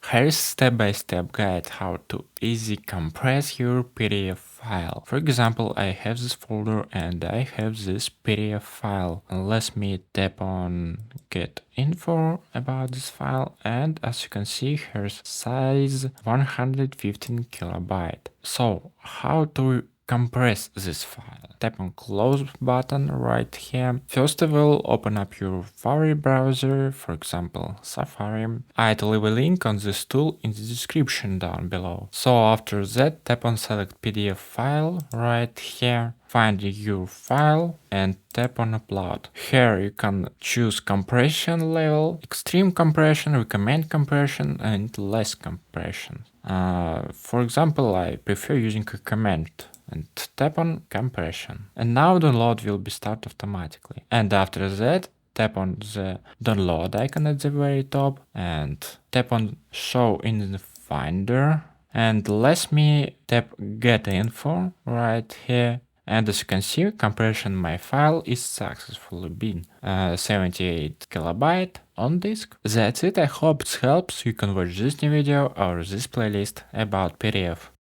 Here's step-by-step guide how to easy compress your PDF file. For example, I have this folder and I have this PDF file. Let me tap on get info about this file, and as you can see, here's size 115 kilobyte. So how to compress this file? Tap on close button right here. First of all, open up your favorite browser, for example Safari. I'd leave a link on this tool in the description down below. So after that, tap on select PDF file right here. Find your file and tap on upload. Here you can choose compression level, extreme compression, recommend compression, and less compression. For example, I prefer using recommend and tap on compression. And now download will be start automatically. And after that, tap on the download icon at the very top and tap on show in the Finder. And let me tap get info right here. And as you can see, compression my file is successfully been 78 kilobyte on disk. That's it. I hope it helps. You can watch this new video or this playlist about PDF.